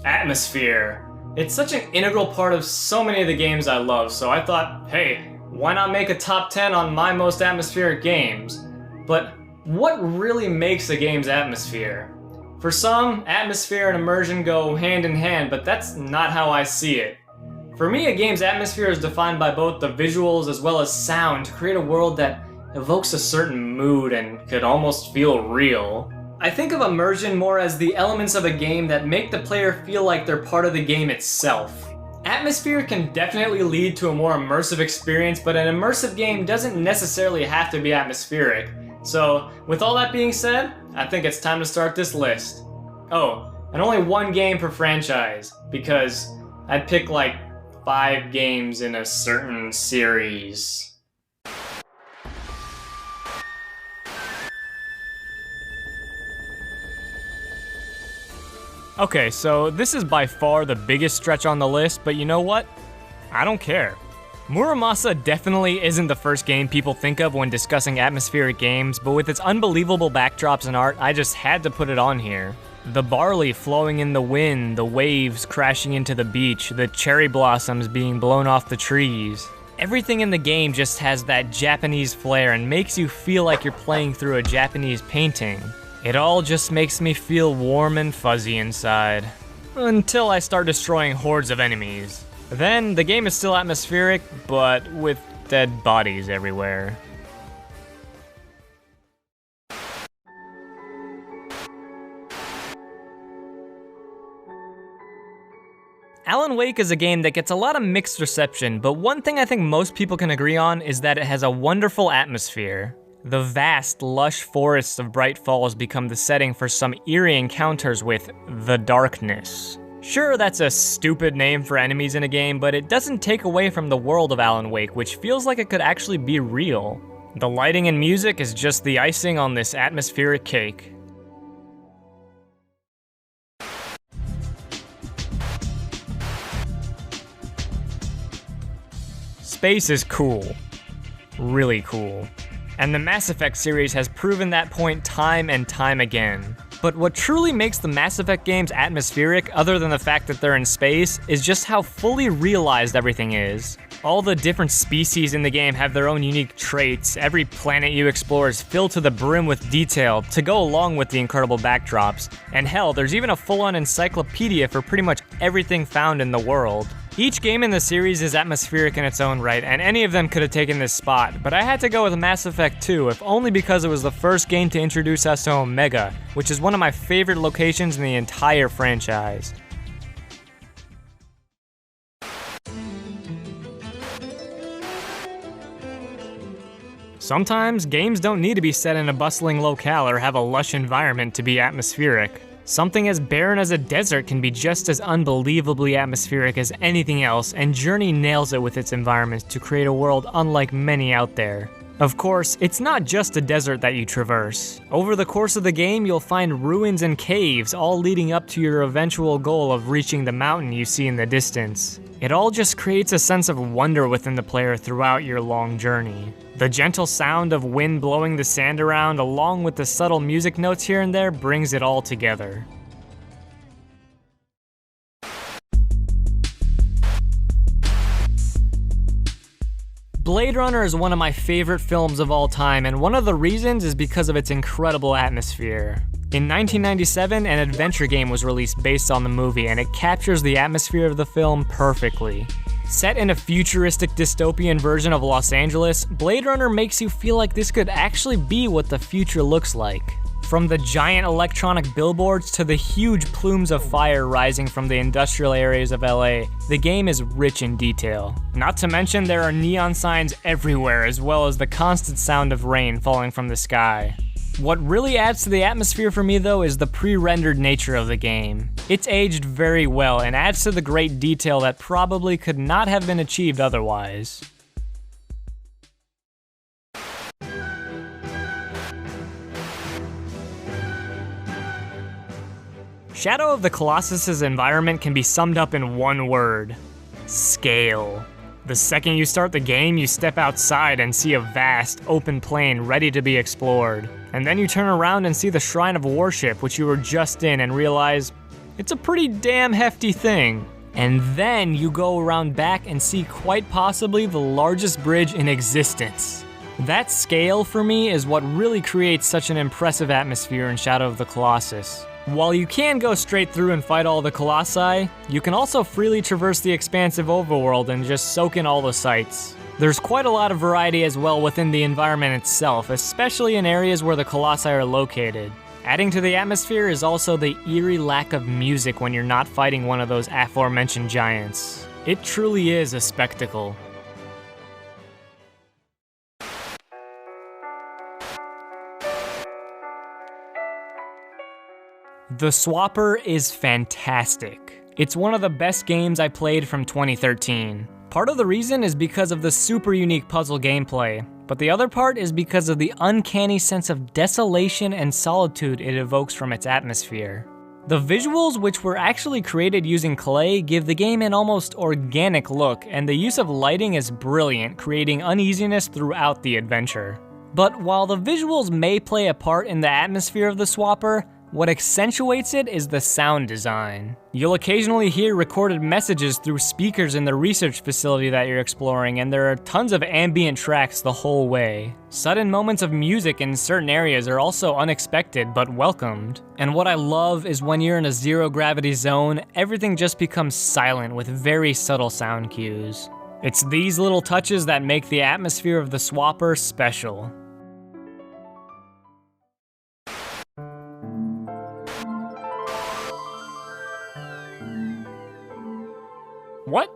Atmosphere. It's such an integral part of so many of the games I love, so I thought, hey, why not make a top 10 on my most atmospheric games? But what really makes a game's atmosphere? For some, atmosphere and immersion go hand in hand, but that's not how I see it. For me, a game's atmosphere is defined by both the visuals as well as sound to create a world that evokes a certain mood and could almost feel real. I think of immersion more as the elements of a game that make the player feel like they're part of the game itself. Atmosphere can definitely lead to a more immersive experience, but an immersive game doesn't necessarily have to be atmospheric. So, with all that being said, I think it's time to start this list. Oh, and only one game per franchise, because I'd pick like 5 games in a certain series. Okay, so this is by far the biggest stretch on the list, but you know what? I don't care. Muramasa definitely isn't the first game people think of when discussing atmospheric games, but with its unbelievable backdrops and art, I just had to put it on here. The barley flowing in the wind, the waves crashing into the beach, the cherry blossoms being blown off the trees. Everything in the game just has that Japanese flair and makes you feel like you're playing through a Japanese painting. It all just makes me feel warm and fuzzy inside. Until I start destroying hordes of enemies. Then, the game is still atmospheric, but with dead bodies everywhere. Alan Wake is a game that gets a lot of mixed reception, but one thing I think most people can agree on is that it has a wonderful atmosphere. The vast, lush forests of Bright Falls become the setting for some eerie encounters with the darkness. Sure, that's a stupid name for enemies in a game, but it doesn't take away from the world of Alan Wake, which feels like it could actually be real. The lighting and music is just the icing on this atmospheric cake. Space is cool. Really cool. And the Mass Effect series has proven that point time and time again. But what truly makes the Mass Effect games atmospheric, other than the fact that they're in space, is just how fully realized everything is. All the different species in the game have their own unique traits, every planet you explore is filled to the brim with detail to go along with the incredible backdrops, and hell, there's even a full-on encyclopedia for pretty much everything found in the world. Each game in the series is atmospheric in its own right, and any of them could have taken this spot, but I had to go with Mass Effect 2, if only because it was the first game to introduce us to Omega, which is one of my favorite locations in the entire franchise. Sometimes, games don't need to be set in a bustling locale or have a lush environment to be atmospheric. Something as barren as a desert can be just as unbelievably atmospheric as anything else, and Journey nails it with its environments to create a world unlike many out there. Of course, it's not just a desert that you traverse. Over the course of the game, you'll find ruins and caves, all leading up to your eventual goal of reaching the mountain you see in the distance. It all just creates a sense of wonder within the player throughout your long journey. The gentle sound of wind blowing the sand around, along with the subtle music notes here and there, brings it all together. Blade Runner is one of my favorite films of all time, and one of the reasons is because of its incredible atmosphere. In 1997, an adventure game was released based on the movie, and it captures the atmosphere of the film perfectly. Set in a futuristic dystopian version of Los Angeles, Blade Runner makes you feel like this could actually be what the future looks like. From the giant electronic billboards to the huge plumes of fire rising from the industrial areas of LA, the game is rich in detail. Not to mention there are neon signs everywhere, as well as the constant sound of rain falling from the sky. What really adds to the atmosphere for me though is the pre-rendered nature of the game. It's aged very well and adds to the great detail that probably could not have been achieved otherwise. Shadow of the Colossus' environment can be summed up in one word: scale. The second you start the game, you step outside and see a vast, open plain ready to be explored. And then you turn around and see the Shrine of Worship, which you were just in, and realize it's a pretty damn hefty thing. And then you go around back and see quite possibly the largest bridge in existence. That scale for me is what really creates such an impressive atmosphere in Shadow of the Colossus. While you can go straight through and fight all the Colossi, you can also freely traverse the expansive overworld and just soak in all the sights. There's quite a lot of variety as well within the environment itself, especially in areas where the Colossi are located. Adding to the atmosphere is also the eerie lack of music when you're not fighting one of those aforementioned giants. It truly is a spectacle. The Swapper is fantastic. It's one of the best games I played from 2013. Part of the reason is because of the super unique puzzle gameplay, but the other part is because of the uncanny sense of desolation and solitude it evokes from its atmosphere. The visuals, which were actually created using clay, give the game an almost organic look, and the use of lighting is brilliant, creating uneasiness throughout the adventure. But while the visuals may play a part in the atmosphere of the Swapper, what accentuates it is the sound design. You'll occasionally hear recorded messages through speakers in the research facility that you're exploring, and there are tons of ambient tracks the whole way. Sudden moments of music in certain areas are also unexpected but welcomed. And what I love is when you're in a zero-gravity zone, everything just becomes silent with very subtle sound cues. It's these little touches that make the atmosphere of the Swapper special. What?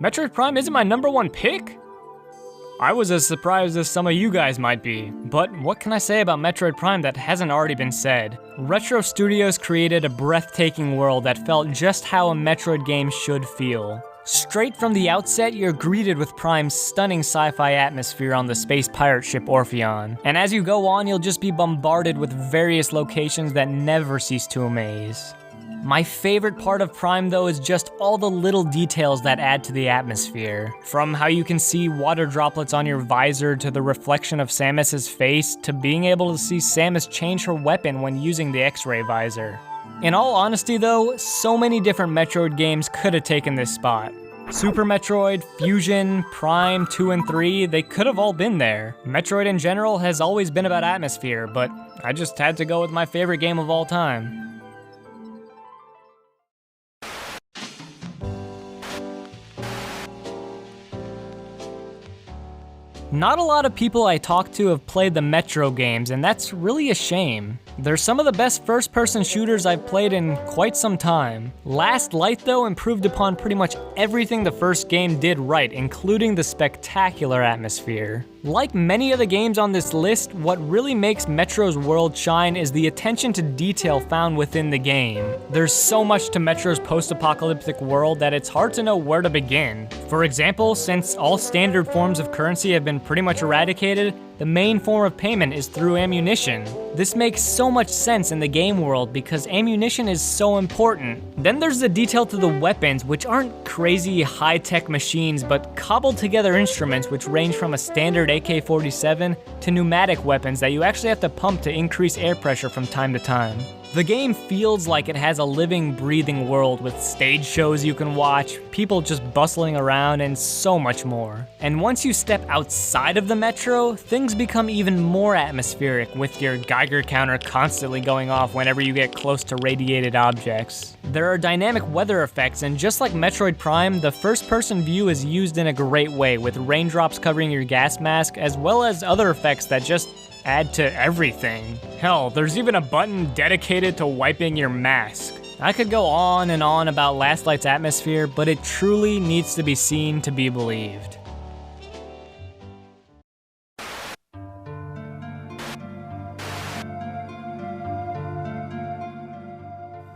Metroid Prime isn't my #1 pick? I was as surprised as some of you guys might be, but what can I say about Metroid Prime that hasn't already been said? Retro Studios created a breathtaking world that felt just how a Metroid game should feel. Straight from the outset, you're greeted with Prime's stunning sci-fi atmosphere on the space pirate ship Orpheon, and as you go on, you'll just be bombarded with various locations that never cease to amaze. My favorite part of Prime, though, is just all the little details that add to the atmosphere. From how you can see water droplets on your visor, to the reflection of Samus's face, to being able to see Samus change her weapon when using the X-ray visor. In all honesty, though, so many different Metroid games could have taken this spot. Super Metroid, Fusion, Prime 2 and 3, they could have all been there. Metroid in general has always been about atmosphere, but I just had to go with my favorite game of all time. Not a lot of people I talk to have played the Metro games, and that's really a shame. They're some of the best first-person shooters I've played in quite some time. Last Light, though, improved upon pretty much everything the first game did right, including the spectacular atmosphere. Like many of the games on this list, what really makes Metro's world shine is the attention to detail found within the game. There's so much to Metro's post-apocalyptic world that it's hard to know where to begin. For example, since all standard forms of currency have been pretty much eradicated, the main form of payment is through ammunition. This makes so much sense in the game world because ammunition is so important. Then there's the detail to the weapons, which aren't crazy high-tech machines, but cobbled together instruments which range from a standard AK-47 to pneumatic weapons that you actually have to pump to increase air pressure from time to time. The game feels like it has a living, breathing world with stage shows you can watch, people just bustling around, and so much more. And once you step outside of the Metro, things become even more atmospheric, with your Geiger counter constantly going off whenever you get close to radiated objects. There are dynamic weather effects, and just like Metroid Prime, the first-person view is used in a great way, with raindrops covering your gas mask, as well as other effects that just add to everything. Hell, there's even a button dedicated to wiping your mask. I could go on and on about Last Light's atmosphere, but it truly needs to be seen to be believed.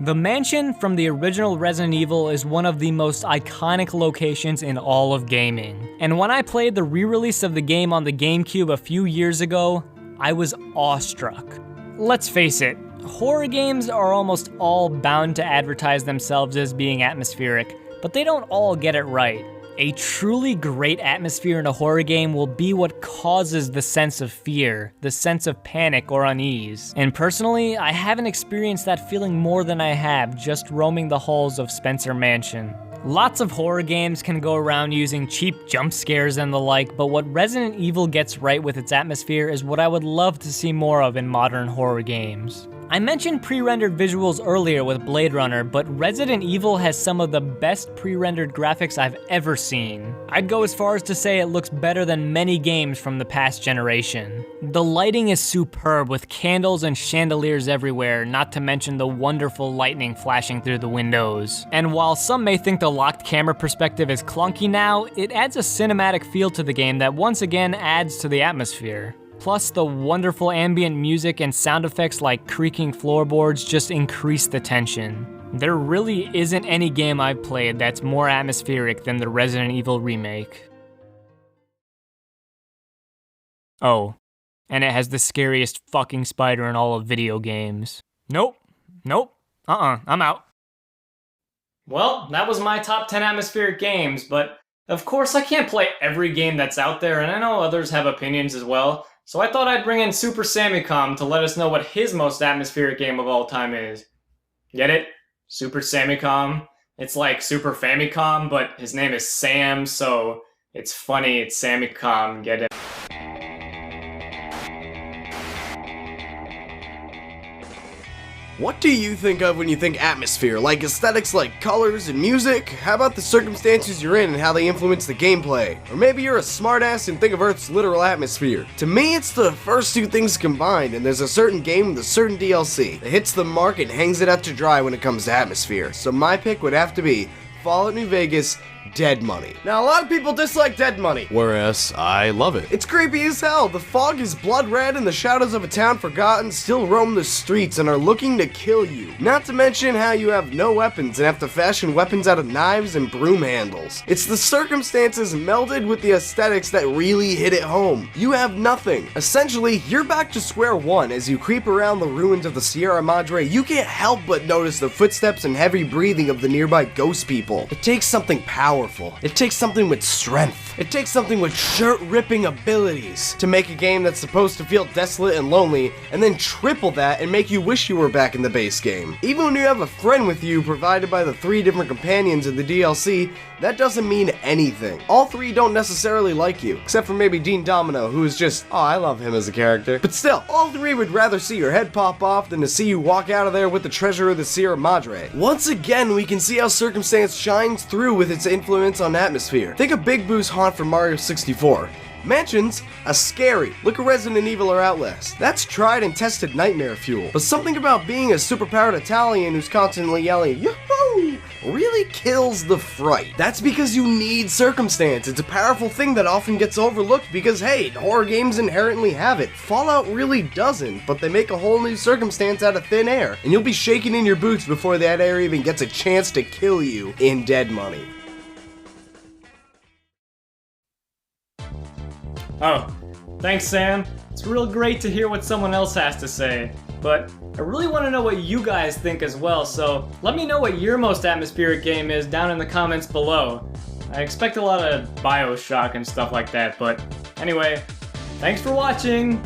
The mansion from the original Resident Evil is one of the most iconic locations in all of gaming. And when I played the re-release of the game on the GameCube a few years ago, I was awestruck. Let's face it, horror games are almost all bound to advertise themselves as being atmospheric, but they don't all get it right. A truly great atmosphere in a horror game will be what causes the sense of fear, the sense of panic or unease. And personally, I haven't experienced that feeling more than I have just roaming the halls of Spencer Mansion. Lots of horror games can go around using cheap jump scares and the like, but what Resident Evil gets right with its atmosphere is what I would love to see more of in modern horror games. I mentioned pre-rendered visuals earlier with Blade Runner, but Resident Evil has some of the best pre-rendered graphics I've ever seen. I'd go as far as to say it looks better than many games from the past generation. The lighting is superb with candles and chandeliers everywhere, not to mention the wonderful lightning flashing through the windows. And while some may think the locked camera perspective is clunky now, it adds a cinematic feel to the game that once again adds to the atmosphere. Plus, the wonderful ambient music and sound effects like creaking floorboards just increase the tension. There really isn't any game I've played that's more atmospheric than the Resident Evil remake. Oh, and it has the scariest fucking spider in all of video games. Nope, I'm out. Well, that was my top 10 atmospheric games, but of course I can't play every game that's out there, and I know others have opinions as well. So I thought I'd bring in SuperSamicom to let us know what his most atmospheric game of all time is. Get it? SuperSamicom? It's like Super Famicom, but his name is Sam, so it's funny, it's Samicom, get it? What do you think of when you think atmosphere? Like aesthetics like colors and music? How about the circumstances you're in and how they influence the gameplay? Or maybe you're a smartass and think of Earth's literal atmosphere. To me, it's the first two things combined, and there's a certain game with a certain DLC that hits the mark and hangs it out to dry when it comes to atmosphere. So my pick would have to be Fallout New Vegas, Dead Money. Now, a lot of people dislike Dead Money, whereas I love it. It's creepy as hell. The fog is blood red and the shadows of a town forgotten still roam the streets and are looking to kill you. Not to mention how you have no weapons and have to fashion weapons out of knives and broom handles. It's the circumstances melded with the aesthetics that really hit it home. You have nothing. Essentially, you're back to square one as you creep around the ruins of the Sierra Madre. You can't help but notice the footsteps and heavy breathing of the nearby ghost people. It takes something powerful. It takes something with strength. It takes something with shirt-ripping abilities to make a game that's supposed to feel desolate and lonely, and then triple that and make you wish you were back in the base game. Even when you have a friend with you provided by the 3 different companions in the DLC, that doesn't mean anything. All 3 don't necessarily like you, except for maybe Dean Domino, who is just, oh, I love him as a character. But still, all 3 would rather see your head pop off than to see you walk out of there with the treasure of the Sierra Madre. Once again, we can see how circumstance shines through with its influence on atmosphere. Think of Big Boo's haunt from Mario 64. Mansions are scary. Look at Resident Evil or Outlast. That's tried and tested nightmare fuel. But something about being a superpowered Italian who's constantly yelling, "Yoo-hoo!" really kills the fright. That's because you need circumstance. It's a powerful thing that often gets overlooked because, hey, horror games inherently have it. Fallout really doesn't, but they make a whole new circumstance out of thin air, and you'll be shaking in your boots before that air even gets a chance to kill you in Dead Money. Oh, thanks Sam. It's real great to hear what someone else has to say. But I really want to know what you guys think as well, so let me know what your most atmospheric game is down in the comments below. I expect a lot of BioShock and stuff like that, but anyway, thanks for watching!